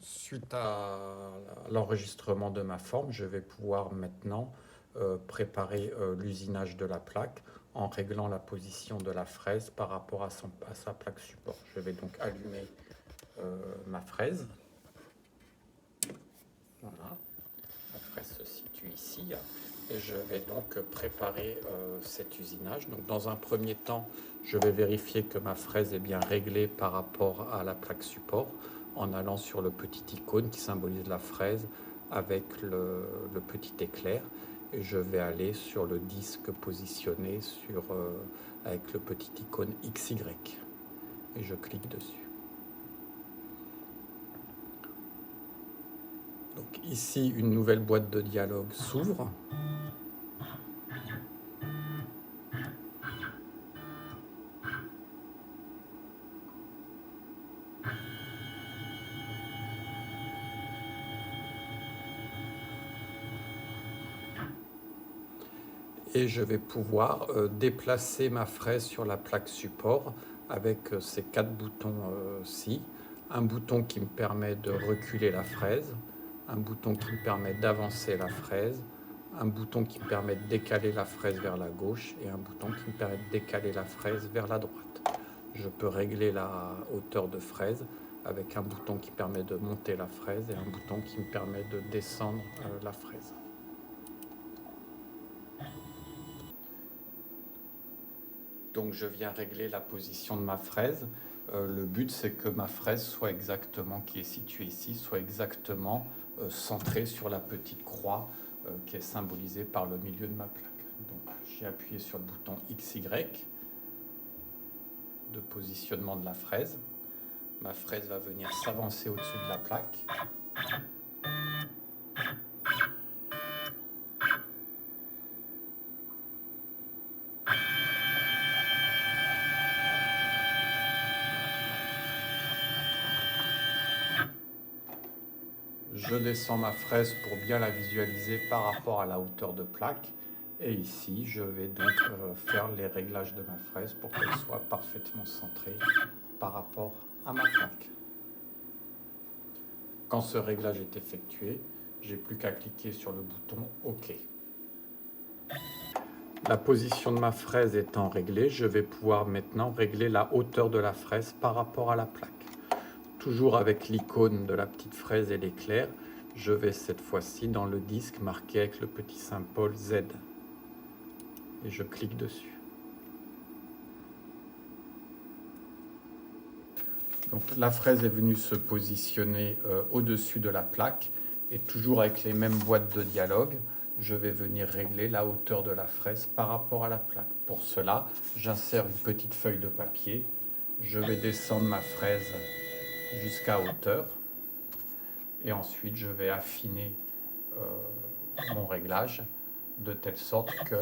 suite à l'enregistrement de ma forme, je vais pouvoir maintenant préparer l'usinage de la plaque en réglant la position de la fraise par rapport à sa plaque support. Je vais donc allumer ma fraise. Voilà, la fraise se situe ici. Et je vais donc préparer cet usinage. Donc, dans un premier temps, je vais vérifier que ma fraise est bien réglée par rapport à la plaque support en allant sur le petit icône qui symbolise la fraise avec le petit éclair. Et je vais aller sur le disque positionné avec le petit icône XY. Et je clique dessus. Donc ici, une nouvelle boîte de dialogue s'ouvre. Et je vais pouvoir déplacer ma fraise sur la plaque support avec ces 4 boutons-ci. Un bouton qui me permet de reculer la fraise, un bouton qui me permet d'avancer la fraise, un bouton qui me permet de décaler la fraise vers la gauche et un bouton qui me permet de décaler la fraise vers la droite. Je peux régler la hauteur de fraise avec un bouton qui permet de monter la fraise et un bouton qui me permet de descendre la fraise. Donc je viens régler la position de ma fraise. Le but c'est que ma fraise soit exactement, qui est située ici, soit exactement centrée sur la petite croix qui est symbolisée par le milieu de ma plaque. Donc j'ai appuyé sur le bouton XY de positionnement de la fraise. Ma fraise va venir s'avancer au-dessus de la plaque. Je descends ma fraise pour bien la visualiser par rapport à la hauteur de plaque. Et ici, je vais donc faire les réglages de ma fraise pour qu'elle soit parfaitement centrée par rapport à ma plaque. Quand ce réglage est effectué, j'ai plus qu'à cliquer sur le bouton OK. La position de ma fraise étant réglée, je vais pouvoir maintenant régler la hauteur de la fraise par rapport à la plaque. Toujours avec l'icône de la petite fraise et l'éclair, je vais cette fois-ci dans le disque marqué avec le petit symbole Z. Et je clique dessus. Donc la fraise est venue se positionner au-dessus de la plaque et toujours avec les mêmes boîtes de dialogue, je vais venir régler la hauteur de la fraise par rapport à la plaque. Pour cela, j'insère une petite feuille de papier, je vais descendre ma fraise jusqu'à hauteur et ensuite je vais affiner mon réglage de telle sorte que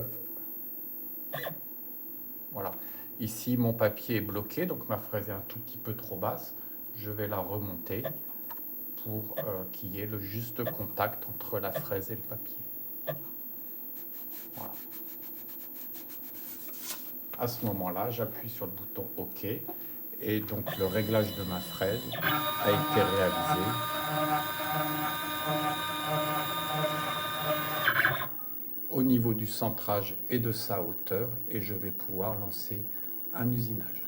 voilà. Ici mon papier est bloqué, donc ma fraise est un tout petit peu trop basse. Je vais la remonter pour qu'il y ait le juste contact entre la fraise et le papier. Voilà. À ce moment-là, j'appuie sur le bouton OK et donc le réglage de ma fraise a été réalisé. Au niveau du centrage et de sa hauteur, et je vais pouvoir lancer un usinage.